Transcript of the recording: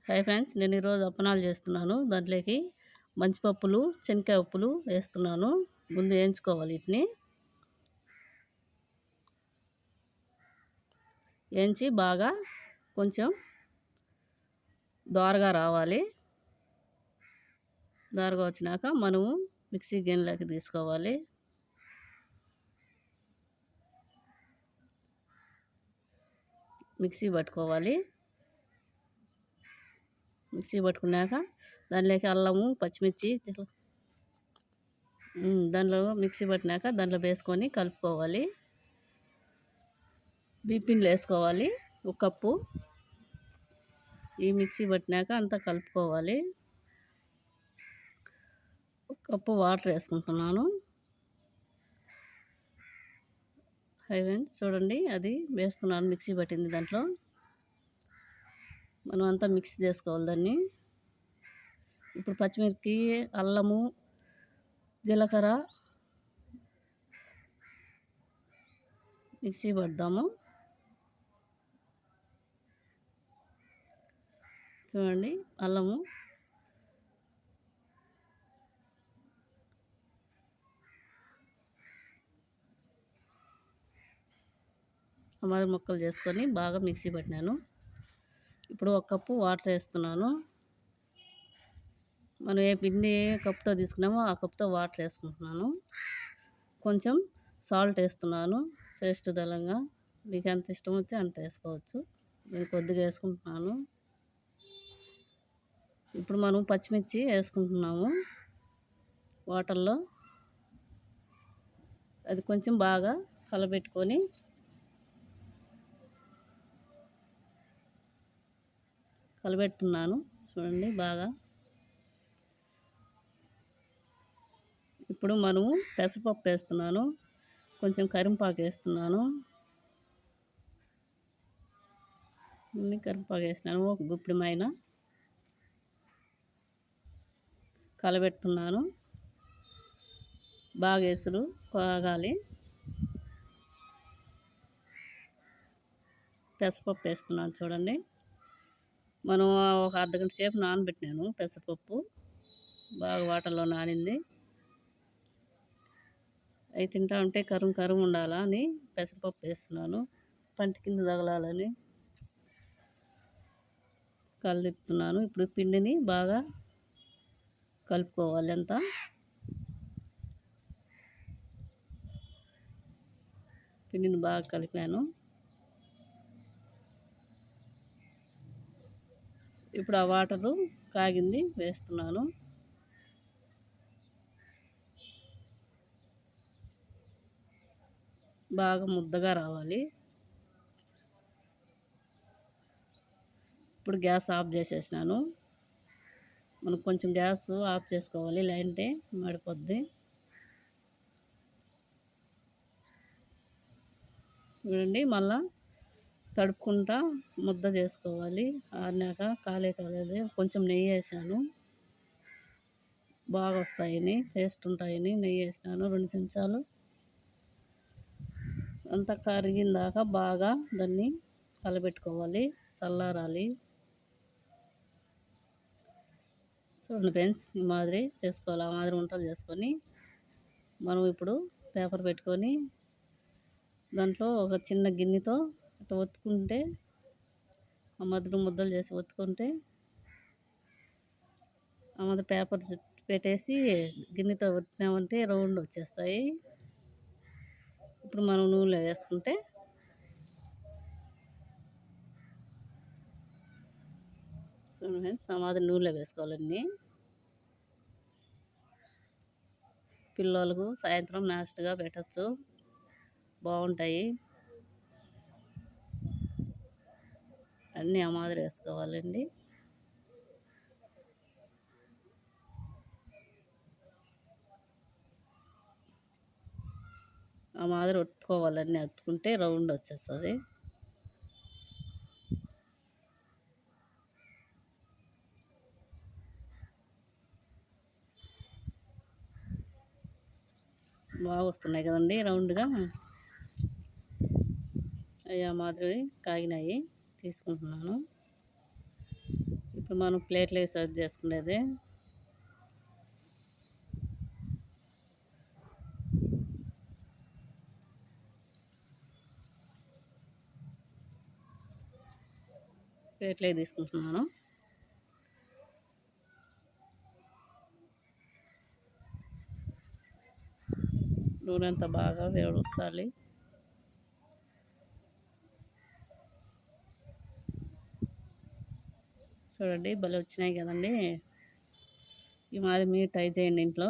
Hi friends, నేను ఈరోజు అప్పనాలు చేస్తున్నాను. దాంట్లోకి మంచిపప్పులు, శనక్కాయ పప్పులు వేస్తున్నాను. ముందు వేయించుకోవాలి. వీటిని వేయించి బాగా కొంచెం దోరగా రావాలి. దోరగా వచ్చినాక మనము మిక్సీ గిన్నెలోకి తీసుకోవాలి. మిక్సీ పట్టుకోవాలి. మిక్సీ పట్టుకున్నాక దాంట్లోకి అల్లము, పచ్చిమిర్చి దాంట్లో మిక్సీ పట్టినాక దాంట్లో వేసుకొని కలుపుకోవాలి. బియ్యపిండిలు వేసుకోవాలి. ఒక కప్పు ఈ మిక్సీ పట్టినాక అంతా కలుపుకోవాలి. ఒక కప్పు వాటర్ వేసుకుంటున్నాను. హై ఫ్రెండ్స్, చూడండి అది వేస్తున్నాను. మిక్సీ పట్టింది దాంట్లో మనం అంతా మిక్స్ చేసుకోవాలి దాన్ని. ఇప్పుడు పచ్చిమిరపకాయ, అల్లము, జీలకర్ర మిక్సీ పడదాము. చూడండి, అల్లము అమాది ముక్కలు చేసుకొని బాగా మిక్సీ పట్టినాను. ఇప్పుడు ఒక కప్పు వాటర్ వేస్తున్నాను. మనం ఏ పిండి కప్పుతో తీసుకున్నామో ఆ కప్పుతో వాటర్ వేసుకుంటున్నాను. కొంచెం సాల్ట్ వేస్తున్నాను. టేస్ట్ దళంగా మీకు ఎంత ఇష్టం వచ్చి అంత వేసుకోవచ్చు. నేను కొద్దిగా వేసుకుంటున్నాను. ఇప్పుడు మనం పచ్చిమిర్చి వేసుకుంటున్నాము వాటర్లో. అది కొంచెం బాగా కలబెట్టుకొని కలబెడుతున్నాను. చూడండి బాగా. ఇప్పుడు మనము పెసరపప్పు వేస్తున్నాను. కొంచెం కరింపాకు వేస్తున్నాను. కరింపాకు వేసినాను. ఒక గుప్పిడిమైన కలబెడుతున్నాను. బాగా ఎసురు కాగాలి. పెసరపప్పు వేస్తున్నాను. చూడండి, మనం ఒక అర్ధగంట సేపు నానబెట్టినాను. పెసరపప్పు బాగా వాటర్లో నానింది. అవి తింటా ఉంటే కరుం కరుం ఉండాలా అని పెసరపప్పు వేస్తున్నాను. పంటి కింద తగలాలని కలుపుతున్నాను. ఇప్పుడు పిండిని బాగా కలుపుకోవాలి. అంతా పిండిని బాగా కలిపాను. ఇప్పుడు ఆ వాటరు కాగింది, వేస్తున్నాను. బాగా ముద్దగా రావాలి. ఇప్పుడు గ్యాస్ ఆఫ్ చేసేసినాను. మనకు కొంచెం గ్యాస్ ఆఫ్ చేసుకోవాలి, లేదంటే మాడిపోద్ది. చూడండి, మళ్ళా తడుపుకుంటా ముద్ద చేసుకోవాలి. ఆరినాక కాలేదు. కొంచెం నెయ్యి వేసాను. బాగా వస్తాయని, టేస్ట్ ఉంటాయని నెయ్యి వేసినాను 2 చెంచాలు. అంతా కరిగిందాక బాగా దాన్ని కలబెట్టుకోవాలి. చల్లారాలి. చూడండి ఫ్రెండ్స్, ఈ మాదిరి చేసుకోవాలి. ఆ మాదిరి వంటలు చేసుకొని మనం ఇప్పుడు పేపర్ పెట్టుకొని దాంట్లో ఒక చిన్న గిన్నెతో అట్లా ఒత్తుకుంటే, ఆ మధ్యలో ముద్దలు చేసి ఒత్తుకుంటే ఆ మాదిరి పేపర్ పెట్టేసి గిన్నెతో ఒత్తినామంటే రౌండ్ వచ్చేస్తాయి. ఇప్పుడు మనం నూనెలో వేసుకుంటే చూడండి ఫ్రెండ్స్, ఆ మాదిరి నూనెలో వేసుకోవాలన్నీ. పిల్లలకు సాయంత్రం నాస్ట్గా పెట్టచ్చు, బాగుంటాయి. అన్నీ ఆ మాదిరి వేసుకోవాలండి. ఆ మాదిరి ఒత్తుకోవాలన్నీ. ఒత్తుకుంటే రౌండ్ వచ్చేస్తుంది. బాగా వస్తున్నాయి కదండి రౌండ్గా. అవి ఆ మాదిరి కాగినాయి, తీసుకుంటున్నాను. ఇప్పుడు మనం ప్లేట్లో సర్వ్ చేసుకునేది. ప్లేట్లోకి తీసుకుంటున్నాను. నూనె అంతా బాగా వేడొస్తాలి. చూడండి భలే వచ్చినాయి కదండీ! ఈ మాదిరి మీరు ట్రై చేయండి ఇంట్లో.